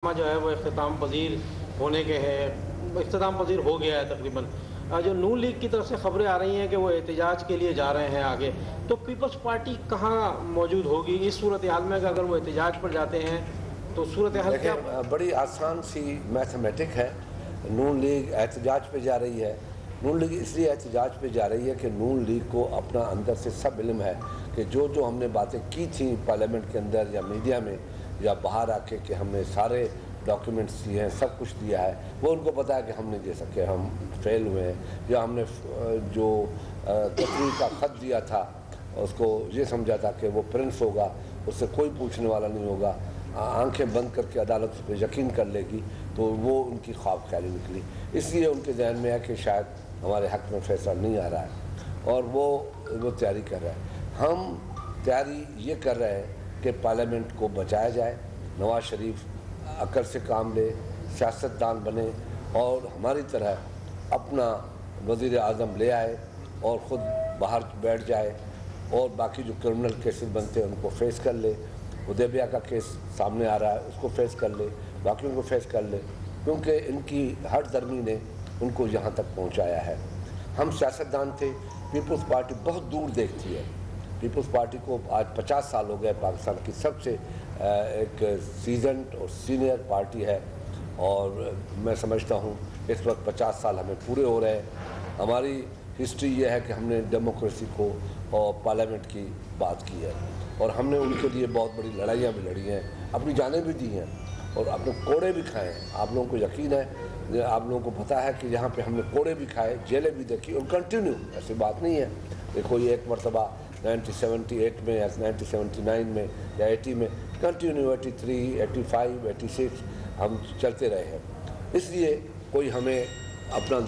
जो है वो इख्तिताम पजीर होने के है, इख्तिताम पजीर हो गया है तकरीबन। जो नून लीग की तरफ से खबरें आ रही हैं कि वो एहतजाज के लिए जा रहे हैं आगे, तो पीपल्स पार्टी कहाँ मौजूद होगी इस सूरत हाल में? अगर वो एहतजाज पर जाते हैं तो सूरत हाल क्या? बड़ी आसान सी मैथमेटिक है। नून लीग एहतजाज पे जा रही है। नून लीग इसलिए एहतजाज पे जा रही है कि नून लीग को अपना अंदर से सब इल्म है कि जो हमने बातें की थी पार्लियामेंट के अंदर या मीडिया में या बाहर आके कि हमने सारे डॉक्यूमेंट्स दिए हैं, सब कुछ दिया है, वो उनको पता है कि हम नहीं दे सके, हम फेल हुए हैं। या हमने जो तकरीर का ख़त दिया था उसको ये समझा था कि वो प्रिंस होगा, उससे कोई पूछने वाला नहीं होगा, आंखें बंद करके अदालत उस पर यकीन कर लेगी, तो वो उनकी ख्वाब ख्याली निकली। इसलिए उनके जहन में है कि शायद हमारे हक़ में फैसला नहीं आ रहा है और वो तैयारी कर रहा है। हम तैयारी ये कर रहे हैं कि पार्लियामेंट को बचाया जाए, नवाज शरीफ अकल से काम ले, सियासतदान बने और हमारी तरह अपना वज़ीर आज़म ले आए और ख़ुद बाहर बैठ जाए और बाकी जो क्रिमिनल केसेस बनते हैं उनको फेस कर ले। हुदैबिया का केस सामने आ रहा है, उसको फेस कर ले, बाकियों को फेस कर ले, क्योंकि इनकी हर दरमी ने उनको यहाँ तक पहुँचाया है। हम सियासतदान थे, पीपल्स पार्टी बहुत दूर देखती है। पीपल्स पार्टी को आज 50 साल हो गए, पाकिस्तान की सबसे एक सीजन्ड और सीनियर पार्टी है और मैं समझता हूँ इस वक्त 50 साल हमें पूरे हो रहे हैं। हमारी हिस्ट्री ये है कि हमने डेमोक्रेसी को और पार्लियामेंट की बात की है और हमने उनके लिए बहुत बड़ी लड़ाइयाँ भी लड़ी हैं, अपनी जानें भी दी हैं और अपने कोड़े भी खाए हैं। आप लोगों को यकीन है, आप लोगों को पता है कि यहाँ पे हमने कोड़े भी खाए, जेलें भी देखी और कंटिन्यू, ऐसी बात नहीं है। देखो ये एक मरतबा 1978 में या 1979 में या 80 में कंटिन्यू 83, 85, 86 हम चलते रहे हैं। इसलिए कोई हमें अपना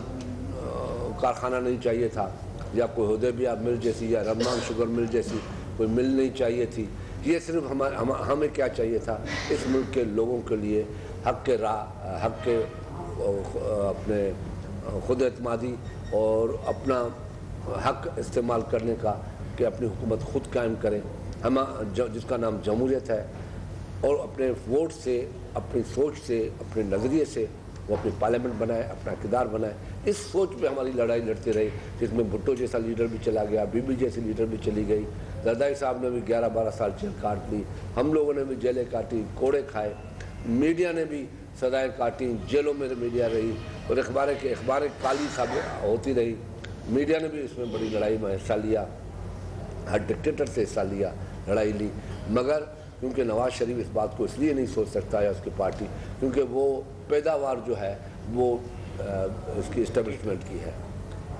कारखाना नहीं चाहिए था या कोई हुदैबिया मिल जैसी या रमज़ान शुगर मिल जैसी कोई मिल नहीं चाहिए थी। ये सिर्फ हमें क्या चाहिए था, इस मुल्क के लोगों के लिए हक़ के राह, हक़ के अपने खुद एतमादी और अपना हक़ इस्तेमाल करने का कि अपनी हुकूमत खुद कायम करें, हम जिसका नाम जमहूरियत है, और अपने वोट से, अपनी सोच से, अपने नज़रिए से वो अपनी पार्लियामेंट बनाए, अपना इक़्तिदार बनाए। इस सोच पे हमारी लड़ाई लड़ते रहे, जिसमें भुट्टो जैसा लीडर भी चला गया, बीबी जैसी लीडर भी चली गई, जरदारी साहब ने भी 11-12 साल जेल काट ली, हम लोगों ने भी जेलें काटी, कोड़े खाए, मीडिया ने भी सजाएँ काटी, जेलों में मीडिया रही और अखबारें काली साबित होती रही। मीडिया ने भी इसमें बड़ी लड़ाई में हिस्सा लिया, हर डिक्टेटर से हिस्सा लिया, लड़ाई ली, मगर क्योंकि नवाज शरीफ इस बात को इसलिए नहीं सोच सकता है उसकी पार्टी, क्योंकि वो पैदावार जो है वो इसकी इस्टेब्लिशमेंट की है,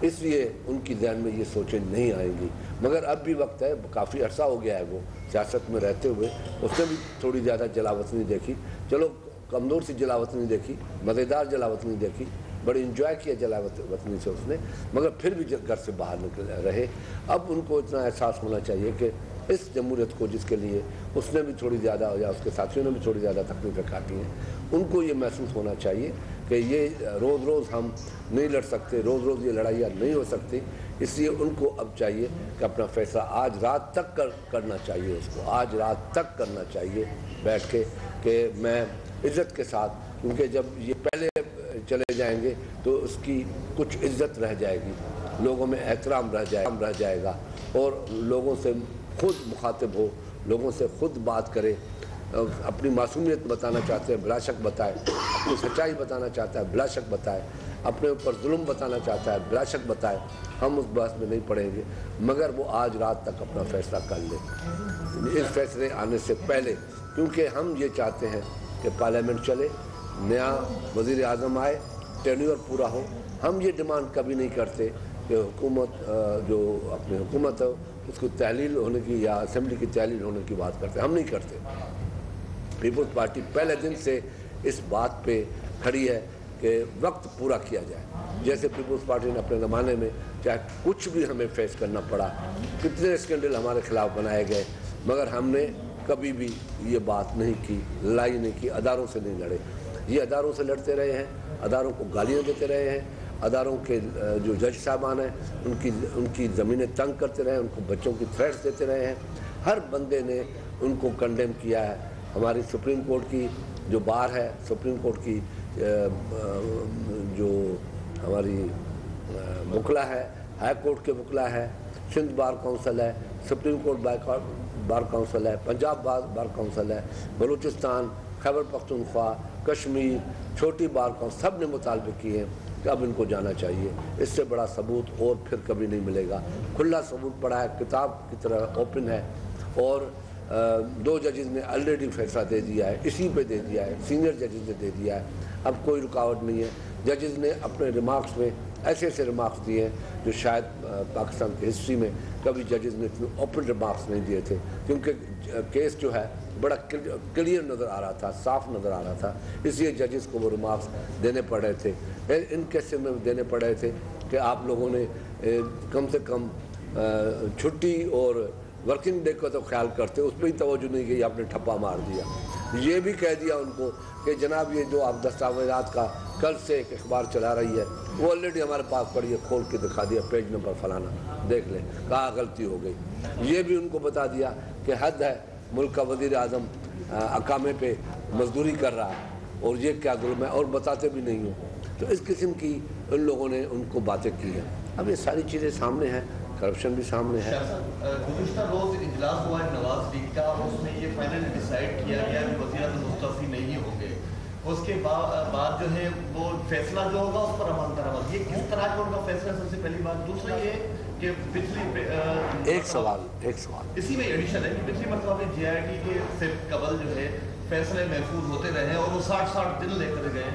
इसलिए उनकी ज़हन में ये सोचें नहीं आएंगी। मगर अब भी वक्त है, काफ़ी अरसा हो गया है वो सियासत में रहते हुए, उसने भी थोड़ी ज़्यादा जलावत नहीं देखी, चलो कमज़ोर सी जलावत नहीं देखी, मज़ेदार जलावत नहीं देखी, बड़ी इंजॉय किया जलावतनी से उसने, मगर फिर भी घर से बाहर निकल रहे। अब उनको इतना एहसास होना चाहिए कि इस जमहूरियत को, जिसके लिए उसने भी थोड़ी ज़्यादा या उसके साथियों ने भी थोड़ी ज़्यादा तकलीफ़ें काटी हैं, उनको ये महसूस होना चाहिए कि ये रोज़ रोज़ हम नहीं लड़ सकते, रोज़ रोज़ ये लड़ाइयाँ नहीं हो सकती। इसलिए उनको अब चाहिए कि अपना फैसला आज रात तक करना चाहिए, उसको आज रात तक करना चाहिए बैठ के कि मैं इज़्ज़त के साथ, क्योंकि जब ये पहले चले जाएंगे तो उसकी कुछ इज्जत रह जाएगी, लोगों में एहतराम रह जाएगा और लोगों से खुद मुखातिब हो, लोगों से खुद बात करे, अपनी मासूमियत बताना चाहते हैं, बिला शक बताए, अपनी सच्चाई बताना चाहता है, बिला शक बताए, अपने ऊपर जुल्म बताना चाहता है, बिला शक बताए। हम उस बहस में नहीं पड़ेंगे, मगर वो आज रात तक अपना फैसला कर ले इस फैसले आने से पहले, क्योंकि हम ये चाहते हैं कि पार्लियामेंट चले, नया वज़ीर आज़म आए, टेन्योर पूरा हो। हम ये डिमांड कभी नहीं करते कि हुकूमत जो अपनी हुकूमत है उसको तहलील होने की या असेंबली की तहलील होने की बात करते, हम नहीं करते। पीपल्स पार्टी पहले दिन से इस बात पे खड़ी है कि वक्त पूरा किया जाए। जैसे पीपल्स पार्टी ने अपने ज़माने में चाहे कुछ भी हमें फेस करना पड़ा, कितने स्कैंडल हमारे खिलाफ बनाए गए, मगर हमने कभी भी ये बात नहीं की, लड़ाई नहीं की, अदारों से नहीं लड़े। ये अदारों से लड़ते रहे हैं, अदारों को गालियाँ देते रहे हैं, अदारों के जो जज साहबान हैं उनकी ज़मीनें तंग करते रहे हैं, उनको बच्चों की थ्रेट्स देते रहे हैं। हर बंदे ने उनको कंडेम किया है। हमारी सुप्रीम कोर्ट की جو بار ہے سپریم کورٹ کی جو ہماری وکلا ہے، ہائی کورٹ کے وکلا ہے، سندھ بار کونسل ہے، سپریم کورٹ بار کونسل ہے، پنجاب بار کونسل ہے، بلوچستان، خیبر پختونخوا، کشمیر، چھوٹی بار کونسل، سب نے مطالبے کیے ہیں کہ اب ان کو جانا چاہیے. اس سے بڑا ثبوت اور پھر کبھی نہیں ملے گا. کھلا ثبوت پڑا ہے، کتاب کی طرح اوپن ہے. اور 2 ججز نے آلریڈی فیصلہ دے دیا ہے، اسی پہ دے دیا ہے، سینئر ججز نے دے دیا ہے. اب کوئی رکاوٹ نہیں ہے. ججز نے اپنے ریمارکس میں ایسے ریمارکس دیے ہیں جو شاید پاکستان کی ہسٹری میں کبھی ججز نے اتنے اوپن ریمارکس نہیں دیے تھے، کیونکہ کیس جو ہے بڑا کلیئر نظر آ رہا تھا، صاف نظر آ رہا تھا. اس لیے ججز کو وہ ریمارکس دینے پڑ رہے تھے. ان کیسے میں دینے پڑ رہے تھے کہ آپ لوگوں نے کم سے کم چھٹی اور ورکنگ ڈے کا تو خیال کرتے، اس پہ ہی توجہ نہیں کی، آپ نے ٹھپا مار دیا. یہ بھی کہہ دیا ان کو کہ جناب یہ جو آپ دستاویزات کا کل سے ایک اخبار چلا رہی ہے وہ آلریڈی ہمارے پاس پڑی ہے، کھول کے دکھا دیا، پیج نمبر فلانا دیکھ لیں، کہاں غلطی ہو گئی. یہ بھی ان کو بتا دیا کہ حد ہے، ملک کا وزیر اعظم اقامے پہ مزدوری کر رہا ہے اور یہ کیا ظلم ہے، اور بتاتے بھی نہیں ہوں. تو اس قسم کی ان لوگوں نے ان کو باتیں کی ہیں. اب یہ ساری چیزیں سامنے ہیں، کرپشن بھی سامنے ہے. گزشتہ روز اجلاس ہوا ہے نواز لیگ کا، اس میں یہ فائنل ڈیسائیڈ کیا گیا کہ وزیر اعظم مستعفی نہیں ہوں گے. اس کے بعد جو ہے وہ فیصلہ جو ہوگا اس پر عمل درآمد. یہ کس طرح کا ان کا فیصلہ؟ سب سے پہلی بات. دوسرا یہ کہ پچھلی ایک سوال اسی میں ایڈیشن ہے کہ پچھلی مرتبہ میں جے آئی ٹی کے سے قبل جو ہے فیصلے محفوظ ہوتے رہے اور وہ 60 دن لے کر گئے.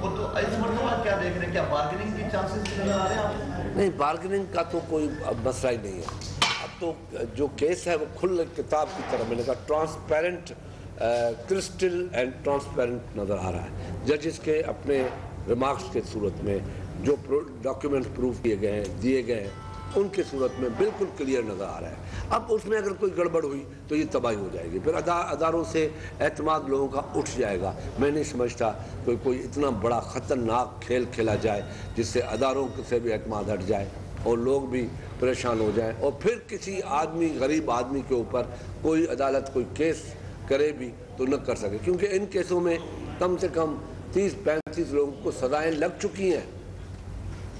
وہ تو اس مرتبہ کیا دیکھ رہے ہیں؟ کیا بارگننگ کی چانسز نظر آ رہے ہیں آپ؟ نہیں، بارگننگ کا تو کوئی مسئلہ ہی نہیں ہے. اب تو جو کیس ہے وہ کھل کتاب کی طرح میں نے کہا ٹرانسپیرنٹ، کرسٹل اینڈ ٹرانسپیرنٹ نظر آ رہا ہے. ججز کے اپنے ریمارکس کے صورت میں جو ڈاکیومنٹس پروف کیے گئے ہیں، دیے گئے ہیں، ان کی صورت میں بالکل کلیئر نظر آ رہا ہے. اب اس میں اگر کوئی گڑبڑ ہوئی تو یہ تباہی ہو جائے گی، پھر اداروں سے اعتماد لوگوں کا اٹھ جائے گا. میں نہیں سمجھتا کوئی اتنا بڑا خطرناک کھیل کھیلا جائے جس سے اداروں سے بھی اعتماد ہٹ جائے اور لوگ بھی پریشان ہو جائیں، اور پھر کسی آدمی، غریب آدمی کے اوپر کوئی عدالت کوئی کیس کرے بھی تو نہ کر سکے. کیونکہ ان کیسوں میں کم سے کم 30-35 لوگوں کو سزائیں لگ چکی ہیں.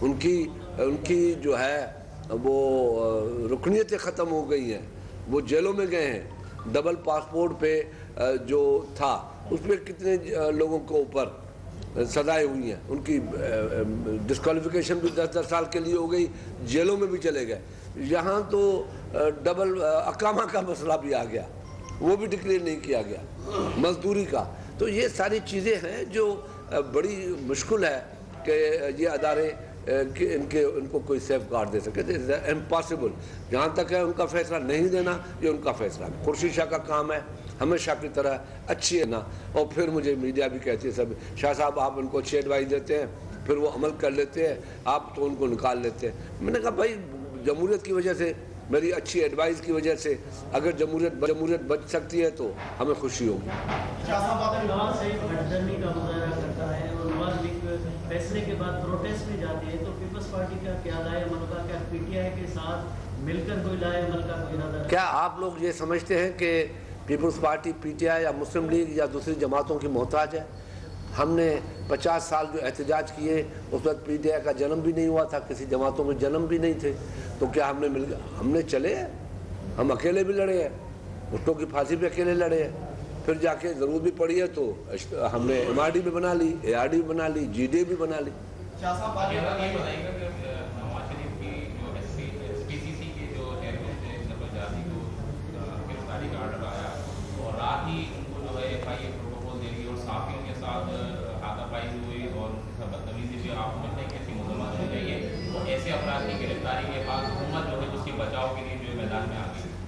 ان کی جو ہے وہ رکنیتیں ختم ہو گئی ہیں، وہ جیلوں میں گئے ہیں. ڈبل پاسپورٹ پہ جو تھا اس پہ کتنے لوگوں کو اوپر سزائیں ہوئی ہیں. ان کی ڈسکوالیفیکیشن بھی 10 سال کے لیے ہو گئی، جیلوں میں بھی چلے گئے. یہاں تو ڈبل اقامہ کا مسئلہ بھی آ گیا، وہ بھی ڈکلیئر نہیں کیا گیا، مزدوری کا. تو یہ ساری چیزیں ہیں جو بڑی مشکل ہے کہ یہ ادارے کہ ان کو کوئی سیف گارڈ دے سکے. امپاسبل. جہاں تک ہے ان کا فیصلہ نہیں دینا، یہ ان کا فیصلہ ہے. خورشید شاہ کا کام ہے ہمیشہ کی طرح اچھی ہے نا. اور پھر مجھے میڈیا بھی کہتی ہے سب، شاہ صاحب آپ ان کو اچھی ایڈوائز دیتے ہیں، پھر وہ عمل کر لیتے ہیں، آپ تو ان کو نکال لیتے ہیں. میں نے کہا بھائی جمہوریت کی وجہ سے، میری اچھی ایڈوائز کی وجہ سے اگر جمہوریت بچ سکتی ہے تو ہمیں خوشی ہوگی. فیصلے کے بعد پروٹیسٹ میں جاتی ہے تو پیپلز پارٹی کا کیا رائے عمل کا، کیا پی ٹی آئی کے ساتھ مل کر کوئی رائے عمل کا کوئی ارادہ؟ کیا آپ لوگ یہ سمجھتے ہیں کہ Peoples Party, P T I یا مسلم لیگ یا دوسری جماعتوں کی محتاج ہے؟ ہم نے 50 سال جو احتجاج کیے اس وقت پی ٹی آئی کا جنم بھی نہیں ہوا تھا، کسی جماعتوں کے جنم بھی نہیں تھے. تو کیا ہم نے چلے ہیں؟ ہم اکیلے بھی لڑے ہیں، بھٹو کی پھانسی پہ اکیلے لڑے ہیں. پھر جا کے ضرورت بھی پڑی ہے تو ہم نے ایم آر ڈی بھی بنا لی، اے آر ڈی بھی بنا لی، جی ڈی بھی بنا لی.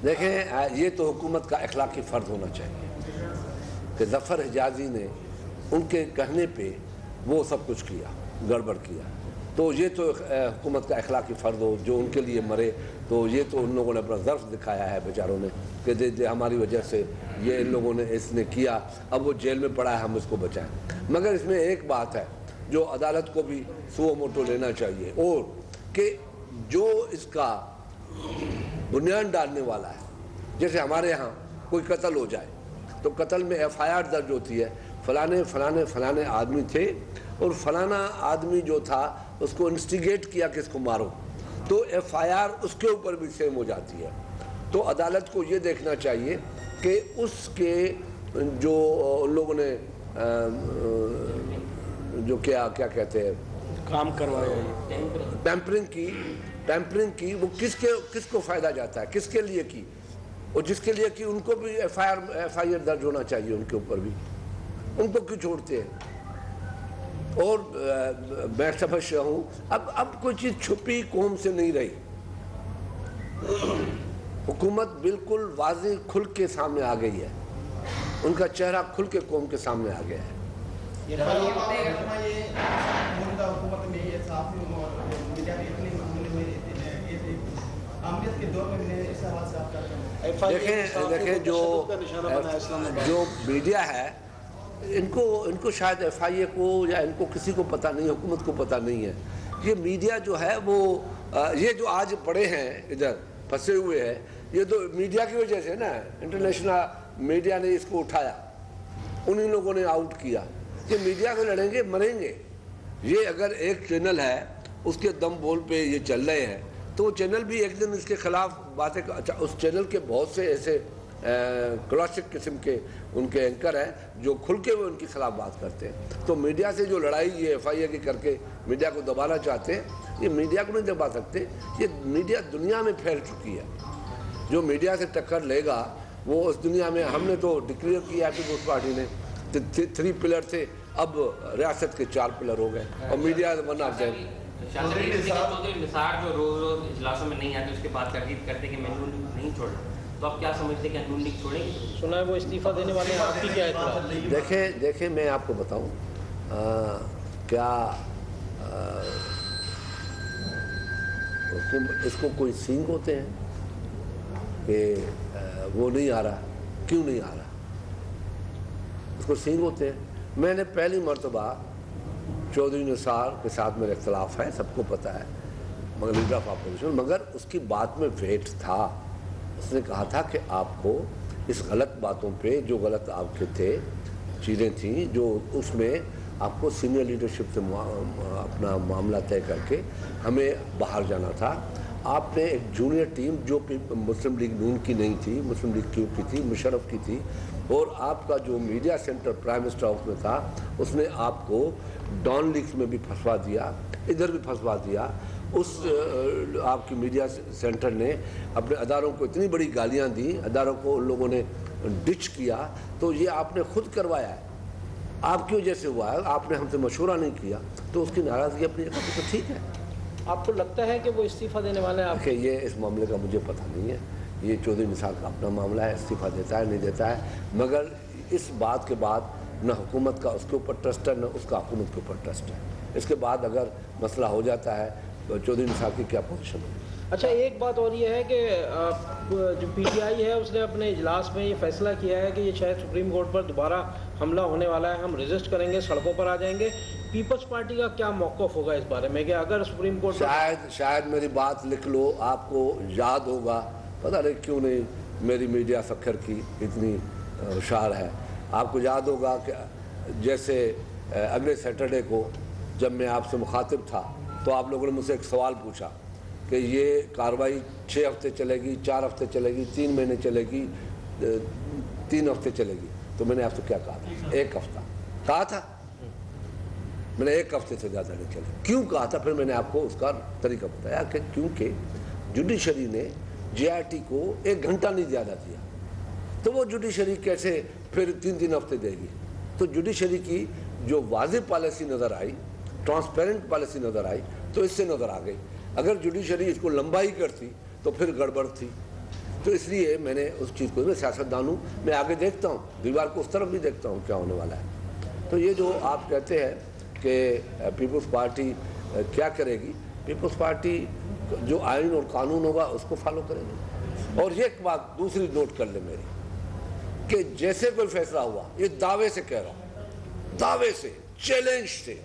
دیکھیں یہ تو حکومت کا اخلاقی فرض ہونا چاہیے کہ ظفر حجازی نے ان کے کہنے پہ وہ سب کچھ کیا، گڑبڑ کیا. تو یہ تو حکومت کا اخلاقی فرض ہو، جو ان کے لیے مرے. تو یہ تو ان لوگوں نے اپنا ظرف دکھایا ہے بیچاروں نے کہ ہماری وجہ سے یہ ان لوگوں نے اس نے کیا، اب وہ جیل میں پڑا ہے، ہم اس کو بچائیں. مگر اس میں ایک بات ہے جو عدالت کو بھی سو موٹو لینا چاہیے، اور کہ جو اس کا بنیاد ڈالنے والا ہے، جیسے ہمارے ہاں کوئی قتل ہو جائے تو قتل میں ایف آئی آر درج ہوتی ہے، फलाने फलाने फलाने आदमी थे और फलाना आदमी जो था उसको इंस्टिगेट किया कि इसको मारो, तो एफआईआर उसके ऊपर भी सेम हो जाती है। तो अदालत को ये देखना चाहिए कि उसके जो लोगों ने जो क्या कहते हैं काम करवाया, टैंपरिंग की वो किसको फ़ायदा जाता है, किसके लिए की, और जिसके लिए की उनको भी एफआईआर दर्ज होना चाहिए, उनके ऊपर भी, उनको क्यों छोड़ते हैं। और मैं समझ रहा हूँ अब कोई चीज़ छुपी कौम से नहीं रही, हुकूमत बिल्कुल वाज़ेह खुल के सामने आ गई है, उनका चेहरा खुल के कौम के सामने आ गया है। देखें जो मीडिया है इनको शायद एफआईए को या इनको किसी को पता नहीं, हुकूमत को पता नहीं है। ये मीडिया जो है वो ये जो आज पड़े हैं इधर फंसे हुए हैं, ये तो मीडिया की वजह से ना, इंटरनेशनल मीडिया ने इसको उठाया, उन्हीं लोगों ने आउट किया। ये मीडिया से लड़ेंगे मरेंगे। ये अगर एक चैनल है उसके दम बोल पे ये चल रहे हैं तो वो चैनल भी एक दिन इसके खिलाफ बातें, अच्छा उस चैनल के बहुत से ऐसे क्लासिक किस्म के उनके एंकर हैं जो खुल के वो उनके खिलाफ बात करते हैं। तो मीडिया से जो लड़ाई ये एफआईआर की करके मीडिया को दबाना चाहते हैं, ये मीडिया को नहीं दबा सकते। ये मीडिया दुनिया में फैल चुकी है, जो मीडिया से टक्कर लेगा वो उस दुनिया में, हमने तो डिक्लेयर किया पीपल्स पार्टी ने 3 पिलर थे, अब रियासत के 4 पिलर हो गए और media one of them. Nisar जो रोज इजलासों में नहीं आते उसके बाद तरदीद करते कि मैं नून नहीं छोड़ रहा, तो आप क्या समझते हैं कि नून लीग छोड़ेंगे? सुना है वो इस्तीफा देने वाले हैं, आपकी क्या है? देखें मैं आपको बताऊं, क्या इसको कोई सींग होते हैं कि वो नहीं आ रहा, क्यों नहीं आ रहा, इसको सींग होते हैं। मैंने पहली मर्तबा चौधरी निसार के साथ मेरा इख्तलाफ है, सबको पता है, मगर लीडर ऑफ अपोजिशन, मगर उसकी बात में वेट था। उसने कहा था कि आपको इस गलत बातों पे, जो गलत आपके थे चीज़ें थी, जो उसमें आपको सीनियर लीडरशिप से अपना मामला तय करके हमें बाहर जाना था। आपने एक जूनियर टीम जो मुस्लिम लीग नून की नहीं थी, मुस्लिम लीग क्यू की थी, मुशर्रफ की थी, और आपका जो media centre prime minister house में था उसने आपको डॉन लीग्स में भी फंसवा दिया, इधर भी फंसवा दिया। उस आपकी मीडिया सेंटर ने अपने अदारों को इतनी बड़ी गालियां दी, अदारों को उन लोगों ने डिच किया, तो ये आपने खुद करवाया है, आपकी वजह से हुआ है, आपने हमसे मशवरा नहीं किया, तो उसकी नाराज़गी अपनी जगह तो ठीक है। आपको लगता है कि वो इस्तीफा देने वाले हैं? देखिए ये इस मामले का मुझे पता नहीं है, ये चौधरी निसार का अपना मामला है, इस्तीफा देता है नहीं देता है, मगर इस बात के बाद न हुकूमत का उसके ऊपर ट्रस्ट है, न उसका हुकूमत के ऊपर ट्रस्ट है। इसके बाद अगर मसला हो जाता है तो चौधरी निसार की क्या पोजीशन है। अच्छा, एक बात और ये है कि जो पीटीआई है उसने अपने इजलास में ये फैसला किया है कि ये शायद सुप्रीम कोर्ट पर दोबारा हमला होने वाला है, हम रेजिस्ट करेंगे, सड़कों पर आ जाएंगे। पीपल्स पार्टी का क्या मौक़िफ़ होगा इस बारे में कि अगर सुप्रीम कोर्ट शायद मेरी बात लिख लो, आपको याद होगा, पता नहीं क्यों नहीं मेरी मीडिया फखर की इतनी होशियार है, आपको याद होगा कि जैसे अगले सैटरडे को जब मैं आपसे मुखातिब था तो आप लोगों ने मुझसे एक सवाल पूछा कि ये कार्रवाई 6 हफ्ते चलेगी, 4 हफ्ते चलेगी, 3 महीने चलेगी, 3 हफ्ते चलेगी, तो मैंने आपसे क्या कहा था? 1 हफ्ता कहा था मैंने, 1 हफ्ते से ज़्यादा नहीं चले। क्यों कहा था? फिर मैंने आपको उसका तरीका बताया कि क्योंकि जुडिशरी ने JRT को 1 घंटा नहीं ज़्यादा दिया, तो वो जुडिशरी कैसे फिर 3 हफ्ते देगी? तो जुडिशरी की जो वाज़ेह पॉलिसी नज़र आई, ट्रांसपेरेंट पॉलिसी नज़र आई, तो इससे नज़र आ गई। अगर जुडिशरी इसको लंबाई करती तो फिर गड़बड़ थी। तो इसलिए मैंने उस चीज़ को, मैं सियासतदान हूँ, मैं आगे देखता हूँ, दीवार को उस तरफ भी देखता हूँ क्या होने वाला है। तो ये जो आप कहते हैं कि पीपल्स पार्टी क्या करेगी, पीपल्स पार्टी जो आइन और कानून होगा उसको फॉलो करेगी। और ये एक बात दूसरी नोट कर ले मेरी, कि जैसे कोई फैसला हुआ, ये दावे से कह रहा हूँ, दावे से, चैलेंज से,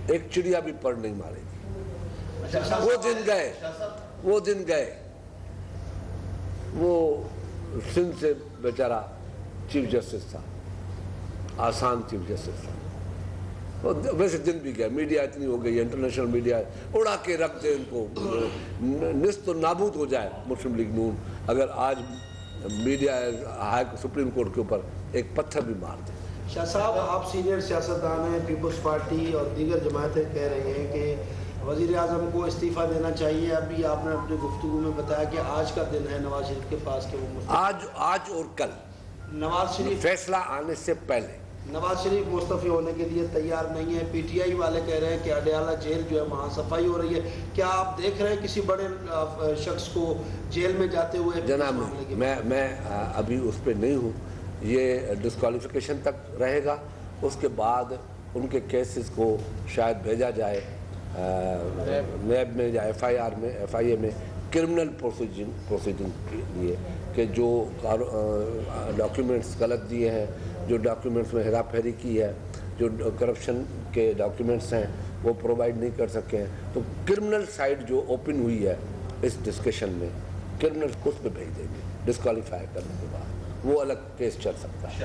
एक चिड़िया भी पर नहीं मारेगी। वो दिन गए, वो दिन गए, वो सिंध से बेचारा चीफ जस्टिस था, आसान चीफ जस्टिस था। और वैसे दिन भी गया, मीडिया इतनी हो गई, इंटरनेशनल मीडिया उड़ा के रख दे इनको, निस्त नाबूद हो जाए मुस्लिम लीग नून अगर आज मीडिया सुप्रीम कोर्ट के ऊपर एक पत्थर भी मार दे। शाह साहब, आप सीनियर सियासतदान हैं, पीपल्स पार्टी और दीगर जमातें कह रही हैं कि वज़ीर आज़म को इस्तीफ़ा देना चाहिए। अभी आपने अपनी गुफ्तगू में बताया कि आज का दिन है नवाज शरीफ के पास कि वो आज और कल नवाज शरीफ फैसला आने से पहले नवाज शरीफ मुस्तफ़ी होने के लिए तैयार नहीं है। पीटीआई वाले कह रहे हैं कि अडयाला जेल जो है वहाँ सफाई हो रही है। क्या आप देख रहे हैं किसी बड़े शख्स को जेल में जाते हुए? जनाब, मैं अभी उस पर नहीं हूँ, ये डिस्क्वालिफिकेशन तक रहेगा, उसके बाद उनके केसेस को शायद भेजा जाए नैब में या FIA में क्रिमिनल प्रोसीडिंग के लिए कि जो डॉक्यूमेंट्स गलत दिए हैं, जो डॉक्यूमेंट्स में हेरा फेरी की है, जो करप्शन के डॉक्यूमेंट्स हैं वो प्रोवाइड नहीं कर सके हैं, तो क्रिमिनल साइड जो ओपन हुई है इस डिस्कशन में, क्रिमिनल उस पर भेज देंगे डिस्क्वालीफाई करने के बाद, वो अलग केस चल सकता है।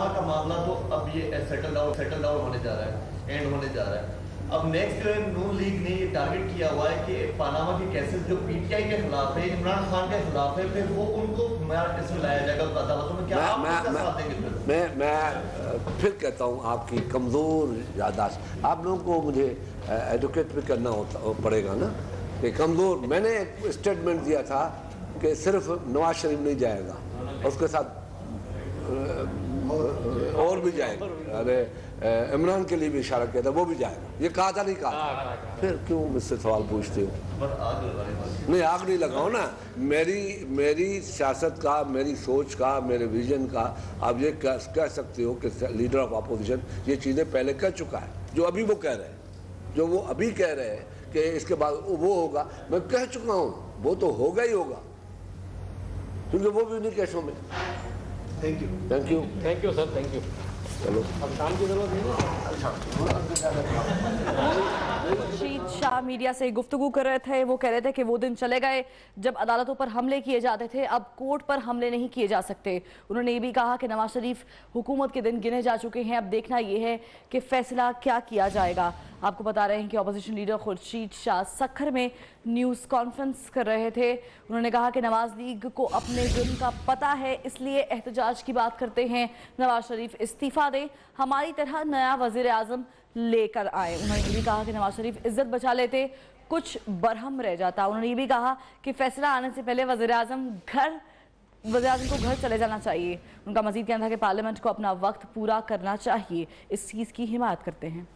का मामला तो अब ये सेटल डाउन होने जा रहा है, एंड होने जा रहा है। अब नेक्स्ट नून लीग ने ये टारगेट किया हुआ है कि पानामा के केसेस जो पीटीआई के खिलाफ है, इमरान खान के खिलाफ है, फिर वो उनको इसमें लाया जाएगा अदालतों में। क्या आप उसका साथ देंगे? मैं फिर कहता हूँ, आपकी कमज़ोर याददाश्त, आप लोगों को मुझे एडवोकेट भी करना पड़ेगा ना कि कमज़ोर। मैंने एक स्टेटमेंट दिया था कि सिर्फ नवाज शरीफ नहीं जाएगा, उसके साथ और भी जाएगा, अरे इमरान के लिए भी इशारा किया था, वो भी जाएगा, ये कहा था नहीं कहा? फिर क्यों मुझसे सवाल पूछते हो? नहीं, आग नहीं लगाओ ना। मेरी सियासत का, मेरी सोच का, मेरे विजन का आप ये कह सकते हो कि लीडर ऑफ अपोजिशन ये चीज़ें पहले कह चुका है, जो अभी वो कह रहे हैं, जो वो अभी कह रहे हैं कि इसके बाद वो होगा, मैं कह चुका हूँ वो तो होगा ही होगा, क्योंकि वो भी उन्हीं केसों में। Thank you sir, thank you. चलो, अब काम की जरूरत नहीं है। खुर्शीद शाह मीडिया से गुफ्तगू कर रहे थे, वो कह रहे थे कि वो दिन चले गए जब अदालतों पर हमले किए जाते थे, अब कोर्ट पर हमले नहीं किए जा सकते। उन्होंने ये भी कहा कि नवाज शरीफ हुकूमत के दिन गिने जा चुके हैं, अब देखना ये है कि फैसला क्या किया जाएगा। आपको बता रहे हैं कि अपोजिशन लीडर खुर्शीद शाह सखर में न्यूज़ कॉन्फ्रेंस कर रहे थे। उन्होंने कहा कि नवाज लीग को अपने जुर्म का पता है, इसलिए एहतजाज की बात करते हैं। नवाज शरीफ इस्तीफ़ा दें, हमारी तरह नया वज़ीर आज़म लेकर आए। उन्होंने ये भी कहा कि नवाज शरीफ इज्जत बचा लेते, कुछ बरहम रह जाता। उन्होंने ये भी कहा कि फैसला आने से पहले वज़ीर आज़म को घर चले जाना चाहिए। उनका मजीद कहना था कि पार्लियामेंट को अपना वक्त पूरा करना चाहिए। इस चीज़ की हिमायत करते हैं।